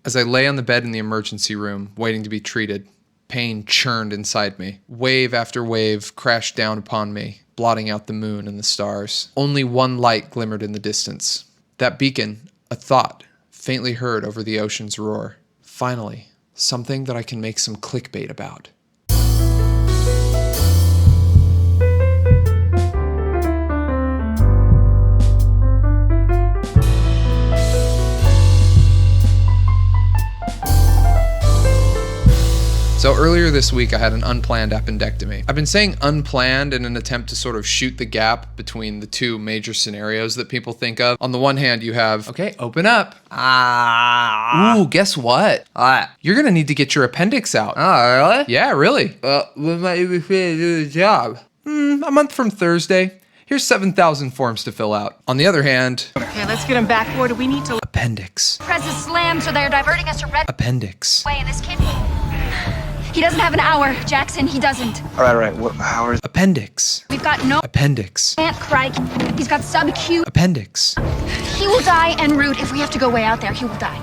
As I lay on the bed in the emergency room, waiting to be treated, pain churned inside me. Wave after wave crashed down upon me, blotting out the moon and the stars. Only one light glimmered in the distance. That beacon, a thought, faintly heard over the ocean's roar. Finally, something that I can make some clickbait about. So earlier this week, I had an unplanned appendectomy. I've been saying unplanned in an attempt to sort of shoot the gap between the two major scenarios that people think of. On the one hand, you have, okay, open up. Ooh, guess what? What? You're gonna need to get your appendix out. Oh, really? Yeah, really. When might you be free to do the job? A month from Thursday. Here's 7,000 forms to fill out. On the other hand, Okay, let's get him back. Where do we need to... appendix. Press is slammed, so they're diverting us to red Appendix. way, and this kid... He doesn't have an hour, Jackson. He doesn't. All right. What hours? Appendix. We've got no... Appendix. Can't cry. He's got sub-acute... Appendix. He will die en route. If we have to go way out there, he will die.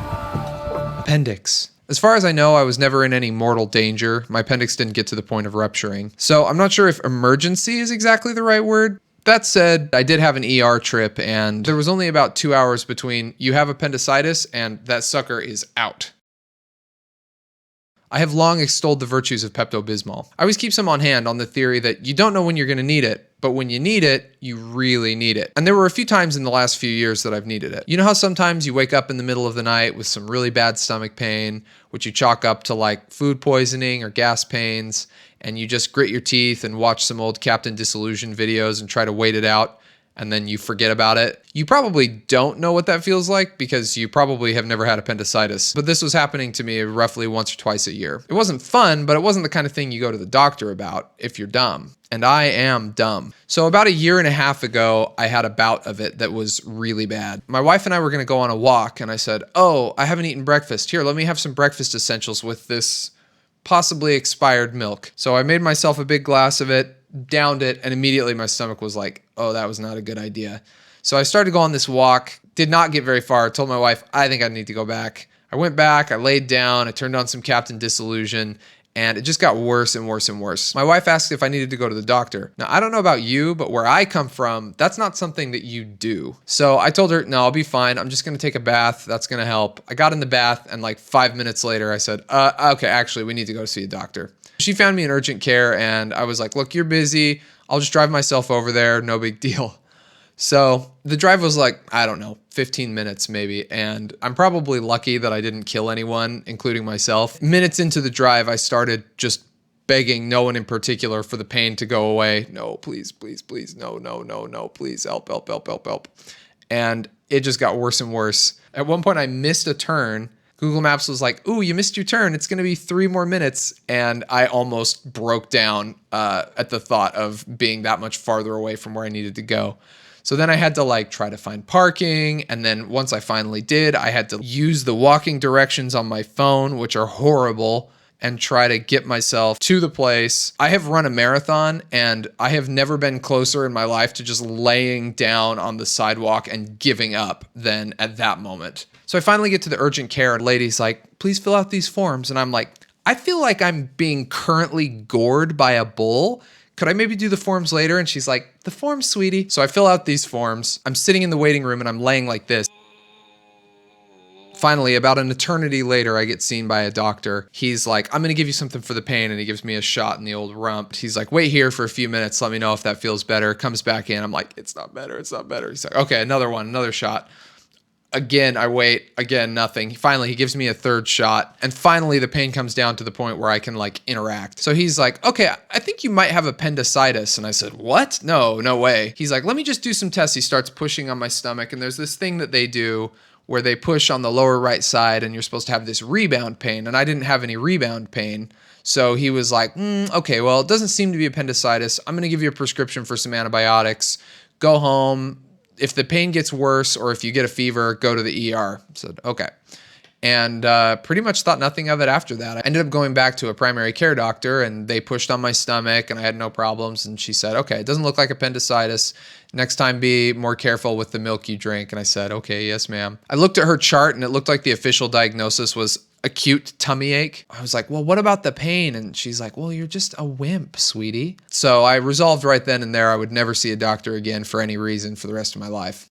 Appendix. As far as I know, I was never in any mortal danger. My appendix didn't get to the point of rupturing. So I'm not sure if emergency is exactly the right word. That said, I did have an ER trip, and there was only about 2 hours between you have appendicitis and that sucker is out. I have long extolled the virtues of Pepto-Bismol. I always keep some on hand on the theory that you don't know when you're going to need it, but when you need it, you really need it. And there were a few times in the last few years that I've needed it. You know how sometimes you wake up in the middle of the night with some really bad stomach pain, which you chalk up to like food poisoning or gas pains, and you just grit your teeth and watch some old Captain Disillusion videos and try to wait it out, and then you forget about it. You probably don't know what that feels like because you probably have never had appendicitis, but this was happening to me roughly once or twice a year. It wasn't fun, but it wasn't the kind of thing you go to the doctor about if you're dumb. And I am dumb. So about a year and a half ago, I had a bout of it that was really bad. My wife and I were gonna go on a walk, and I said, oh, I haven't eaten breakfast. Here, let me have some breakfast essentials with this possibly expired milk. So I made myself a big glass of it, downed it, and immediately my stomach was like, oh, that was not a good idea. So I started to go on this walk, did not get very far. I told my wife, I think I need to go back. I went back, I laid down, I turned on some Captain Disillusion, and it just got worse and worse and worse. My wife asked if I needed to go to the doctor. Now, I don't know about you, but where I come from, that's not something that you do. So I told her, no, I'll be fine. I'm just gonna take a bath. That's gonna help. I got in the bath, and like 5 minutes later, I said, okay, actually, we need to go see a doctor. She found me in urgent care, and I was like, look, you're busy. I'll just drive myself over there. No big deal. So the drive was like, I don't know, 15 minutes maybe. And I'm probably lucky that I didn't kill anyone, including myself. Minutes into the drive, I started just begging no one in particular for the pain to go away. No, please, please, please. No, please help. And it just got worse and worse. At one point I missed a turn. Google Maps was like, ooh, you missed your turn. It's gonna be 3 more minutes. And I almost broke down at the thought of being that much farther away from where I needed to go. So then I had to like try to find parking. And then once I finally did, I had to use the walking directions on my phone, which are horrible, and try to get myself to the place. I have run a marathon, and I have never been closer in my life to just laying down on the sidewalk and giving up than at that moment. So I finally get to the urgent care, and lady's like, please fill out these forms. And I'm like, I feel like I'm being currently gored by a bull. Could I maybe do the forms later? And she's like, the forms, sweetie. So I fill out these forms. I'm sitting in the waiting room, and I'm laying like this. Finally, about an eternity later, I get seen by a doctor. He's like, I'm gonna give you something for the pain, and he gives me a shot in the old rump. He's like, wait here for a few minutes, let me know if that feels better. Comes back in, I'm like, it's not better. He's like, okay, another one, another shot. Again, I wait, again, nothing. Finally, he gives me a third shot, and finally the pain comes down to the point where I can like interact. So he's like, okay, I think you might have appendicitis. And I said, what? No way. He's like, let me just do some tests. He starts pushing on my stomach, and there's this thing that they do where they push on the lower right side, and you're supposed to have this rebound pain, and I didn't have any rebound pain. So he was like, okay, well, it doesn't seem to be appendicitis. I'm gonna give you a prescription for some antibiotics. Go home. If the pain gets worse or if you get a fever, go to the ER. I said, okay. and pretty much thought nothing of it after that. I ended up going back to a primary care doctor, and they pushed on my stomach, and I had no problems. And she said, okay, it doesn't look like appendicitis. Next time, be more careful with the milk you drink. And I said, okay, yes, ma'am. I looked at her chart, and it looked like the official diagnosis was acute tummy ache. I was like, well, what about the pain? And she's like, well, you're just a wimp, sweetie. So I resolved right then and there I would never see a doctor again for any reason for the rest of my life.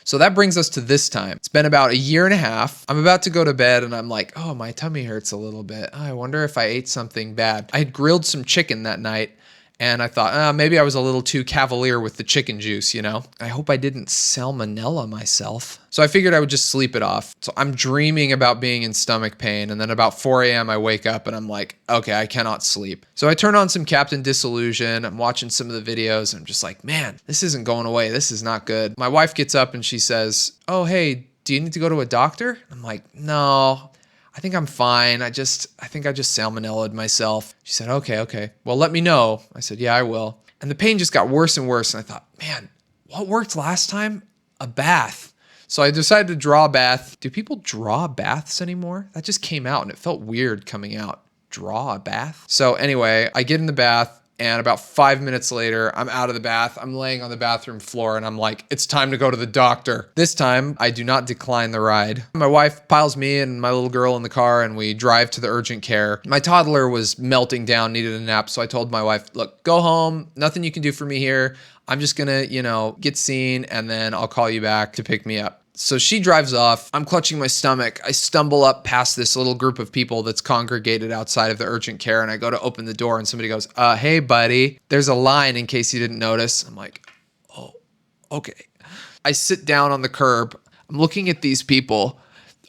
So that brings us to this time. It's been about a year and a half. I'm about to go to bed and I'm like, oh, my tummy hurts a little bit. Oh, I wonder if I ate something bad. I had grilled some chicken that night, and I thought, maybe I was a little too cavalier with the chicken juice, you know? I hope I didn't salmonella myself. So I figured I would just sleep it off. So I'm dreaming about being in stomach pain, and then about 4 a.m. I wake up and I'm like, okay, I cannot sleep. So I turn on some Captain Disillusion. I'm watching some of the videos, and I'm just like, man, this isn't going away. This is not good. My wife gets up and she says, oh, hey, do you need to go to a doctor? I'm like, no, I think I'm fine. I think I just salmonella'd myself. She said, okay. Well, let me know. I said, yeah, I will. And the pain just got worse and worse. And I thought, man, what worked last time? A bath. So I decided to draw a bath. Do people draw baths anymore? That just came out and it felt weird coming out. Draw a bath? So anyway, I get in the bath, and about 5 minutes later, I'm out of the bath. I'm laying on the bathroom floor, and I'm like, it's time to go to the doctor. This time, I do not decline the ride. My wife piles me and my little girl in the car, and we drive to the urgent care. My toddler was melting down, needed a nap, so I told my wife, look, go home. Nothing you can do for me here. I'm just gonna, get seen, and then I'll call you back to pick me up. So she drives off. I'm clutching my stomach. I stumble up past this little group of people that's congregated outside of the urgent care, and I go to open the door, and somebody goes, hey, buddy, there's a line in case you didn't notice. I'm like, oh, okay. I sit down on the curb. I'm looking at these people.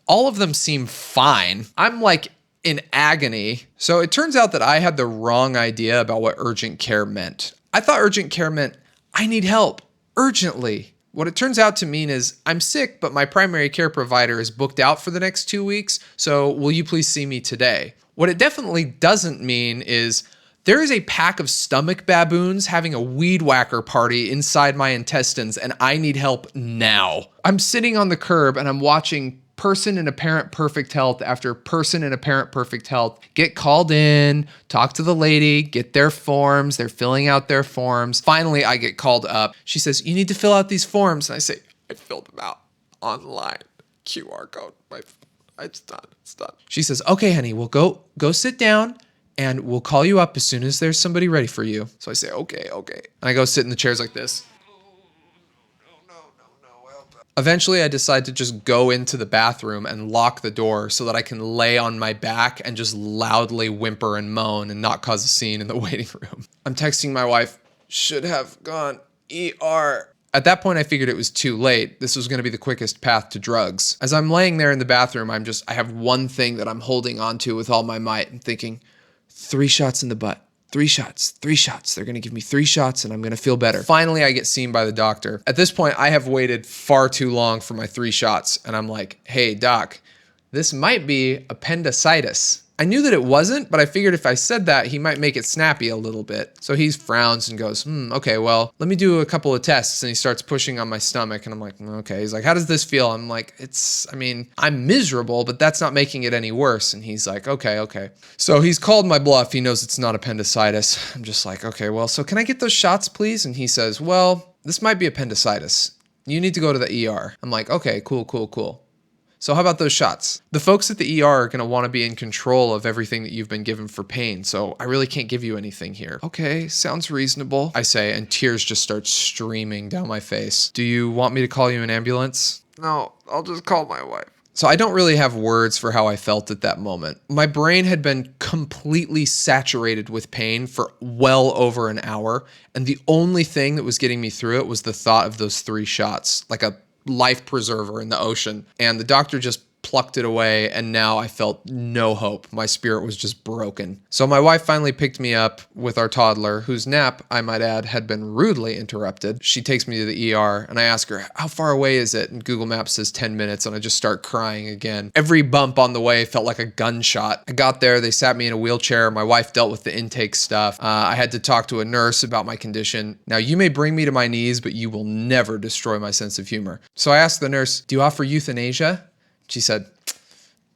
All of them seem fine. I'm like in agony. So it turns out that I had the wrong idea about what urgent care meant. I thought urgent care meant I need help urgently. What it turns out to mean is I'm sick, but my primary care provider is booked out for the next 2 weeks, so will you please see me today? What it definitely doesn't mean is there is a pack of stomach baboons having a weed whacker party inside my intestines, and I need help now. I'm sitting on the curb and I'm watching person in apparent perfect health after person in apparent perfect health get called in, talk to the lady, get their forms. They're filling out their forms. Finally, I get called up. She says, you need to fill out these forms. And I say, I filled them out online. QR code. It's done. It's done. She says, okay, honey, we'll go sit down, and we'll call you up as soon as there's somebody ready for you. So I say, okay. And I go sit in the chairs like this. Eventually, I decide to just go into the bathroom and lock the door so that I can lay on my back and just loudly whimper and moan and not cause a scene in the waiting room. I'm texting my wife, should have gone ER. At that point, I figured it was too late. This was going to be the quickest path to drugs. As I'm laying there in the bathroom, I have one thing that I'm holding onto with all my might and thinking, 3 shots in the butt. 3 shots. They're going to give me 3 shots and I'm going to feel better. Finally, I get seen by the doctor. At this point, I have waited far too long for my 3 shots. And I'm like, hey, doc, this might be appendicitis. I knew that it wasn't, but I figured if I said that, he might make it snappy a little bit. So he frowns and goes, okay, well, let me do a couple of tests. And he starts pushing on my stomach. And I'm like, okay. He's like, how does this feel? I'm like, I'm miserable, but that's not making it any worse. And he's like, okay. So he's called my bluff. He knows it's not appendicitis. I'm just like, okay, well, so can I get those shots, please? And he says, well, this might be appendicitis. You need to go to the ER. I'm like, okay, cool. So how about those shots? The folks at the ER are going to want to be in control of everything that you've been given for pain, so I really can't give you anything here. Okay, sounds reasonable, I say, and tears just start streaming down my face. Do you want me to call you an ambulance? No, I'll just call my wife. So I don't really have words for how I felt at that moment. My brain had been completely saturated with pain for well over an hour, and the only thing that was getting me through it was the thought of those 3 shots, like a life preserver in the ocean. And the doctor just plucked it away, and now I felt no hope. My spirit was just broken. So my wife finally picked me up with our toddler, whose nap, I might add, had been rudely interrupted. She takes me to the ER, and I ask her, how far away is it? And Google Maps says 10 minutes, and I just start crying again. Every bump on the way felt like a gunshot. I got there, they sat me in a wheelchair. My wife dealt with the intake stuff. I had to talk to a nurse about my condition. Now, you may bring me to my knees, but you will never destroy my sense of humor. So I asked the nurse, do you offer euthanasia? She said,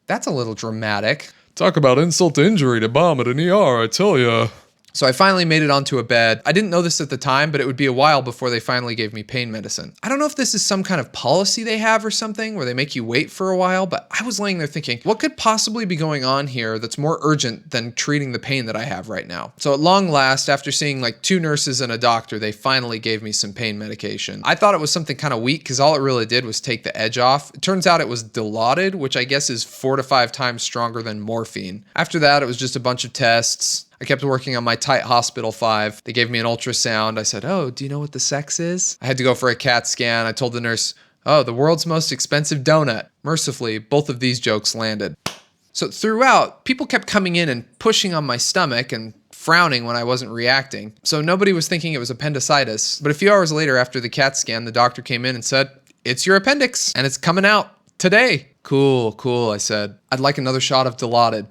"That's a little dramatic." Talk about insult to injury to bomb at an ER, I tell ya. So I finally made it onto a bed. I didn't know this at the time, but it would be a while before they finally gave me pain medicine. I don't know if this is some kind of policy they have or something where they make you wait for a while, but I was laying there thinking, what could possibly be going on here that's more urgent than treating the pain that I have right now? So at long last, after seeing like 2 nurses and a doctor, they finally gave me some pain medication. I thought it was something kind of weak because all it really did was take the edge off. It turns out it was Dilaudid, which I guess is 4 to 5 times stronger than morphine. After that, it was just a bunch of tests. I kept working on my tight hospital 5. They gave me an ultrasound. I said, "Oh, do you know what the sex is?" I had to go for a CAT scan. I told the nurse, "Oh, the world's most expensive donut." Mercifully, both of these jokes landed. So throughout, people kept coming in and pushing on my stomach and frowning when I wasn't reacting. So nobody was thinking it was appendicitis. But a few hours later after the CAT scan, the doctor came in and said, "It's your appendix and it's coming out today." Cool, I said. "I'd like another shot of Dilaudid."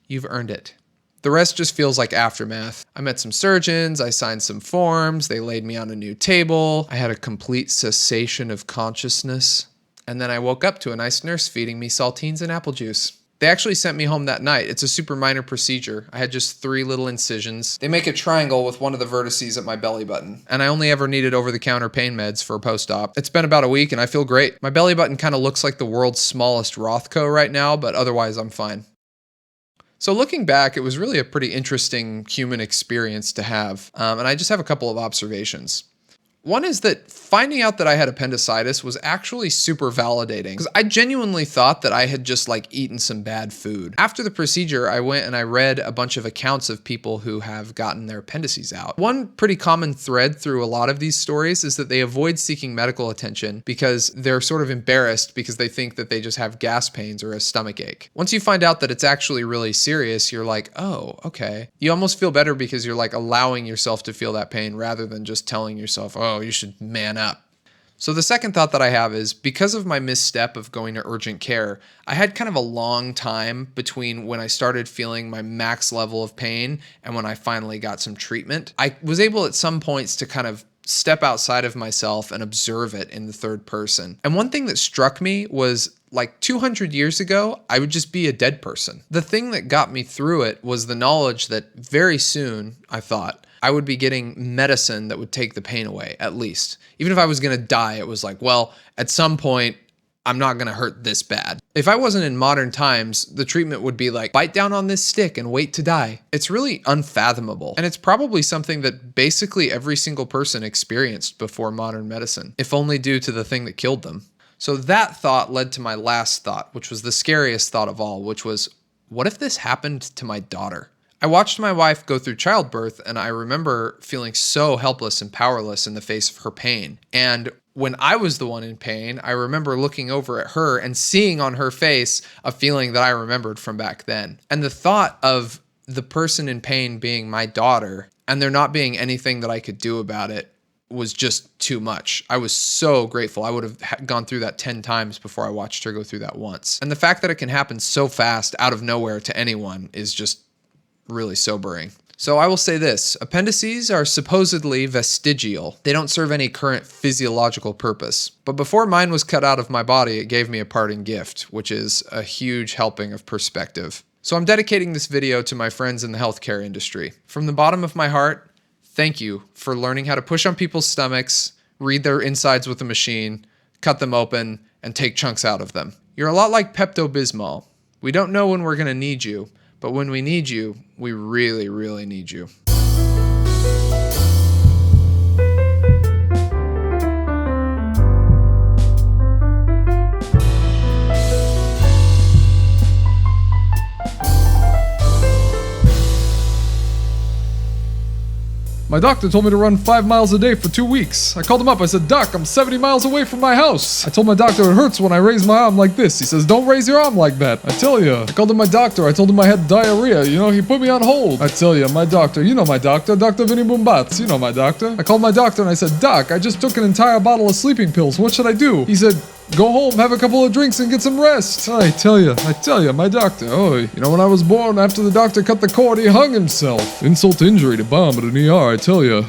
"You've earned it." The rest just feels like aftermath. I met some surgeons, I signed some forms, they laid me on a new table, I had a complete cessation of consciousness, and then I woke up to a nice nurse feeding me saltines and apple juice. They actually sent me home that night. It's a super minor procedure. I had just 3 little incisions. They make a triangle with one of the vertices at my belly button, and I only ever needed over-the-counter pain meds for post-op. It's been about a week and I feel great. My belly button kind of looks like the world's smallest Rothko right now, but otherwise I'm fine. So looking back, it was really a pretty interesting human experience to have. And I just have a couple of observations. One is that finding out that I had appendicitis was actually super validating because I genuinely thought that I had just like eaten some bad food. After the procedure, I went and I read a bunch of accounts of people who have gotten their appendices out. One pretty common thread through a lot of these stories is that they avoid seeking medical attention because they're sort of embarrassed because they think that they just have gas pains or a stomach ache. Once you find out that it's actually really serious, you're like, oh, okay. You almost feel better because you're like allowing yourself to feel that pain rather than just telling yourself, oh, you should man up. So the second thought that I have is because of my misstep of going to urgent care, I had kind of a long time between when I started feeling my max level of pain and when I finally got some treatment. I was able at some points to kind of step outside of myself and observe it in the third person. And one thing that struck me was like 200 years ago, I would just be a dead person. The thing that got me through it was the knowledge that very soon, I thought, I would be getting medicine that would take the pain away, at least. Even if I was gonna die, it was like, well, at some point, I'm not gonna hurt this bad. If I wasn't in modern times, the treatment would be like, bite down on this stick and wait to die. It's really unfathomable. And it's probably something that basically every single person experienced before modern medicine, if only due to the thing that killed them. So that thought led to my last thought, which was the scariest thought of all, which was, what if this happened to my daughter? I watched my wife go through childbirth and I remember feeling so helpless and powerless in the face of her pain. And when I was the one in pain, I remember looking over at her and seeing on her face a feeling that I remembered from back then. And the thought of the person in pain being my daughter and there not being anything that I could do about it was just too much. I was so grateful. I would have gone through that 10 times before I watched her go through that once. And the fact that it can happen so fast out of nowhere to anyone is just really sobering. So I will say this, appendices are supposedly vestigial. They don't serve any current physiological purpose. But before mine was cut out of my body, it gave me a parting gift, which is a huge helping of perspective. So I'm dedicating this video to my friends in the healthcare industry. From the bottom of my heart, thank you for learning how to push on people's stomachs, read their insides with a machine, cut them open, and take chunks out of them. You're a lot like Pepto-Bismol. We don't know when we're gonna need you, but when we need you, we really, really need you. My doctor told me to run 5 miles a day for 2 weeks. I called him up. I said, Doc, I'm 70 miles away from my house. I told my doctor it hurts when I raise my arm like this. He says, don't raise your arm like that. I tell you. I called him my doctor. I told him I had diarrhea. You know, he put me on hold. I tell you, my doctor, you know my doctor, Dr. Vinny Boombatz. You know my doctor. I called my doctor and I said, Doc, I just took an entire bottle of sleeping pills. What should I do? He said, go home, have a couple of drinks, and get some rest. I tell you, my doctor, you know, when I was born, after the doctor cut the cord, he hung himself. Insult to injury to bomb at an ER, I tell you.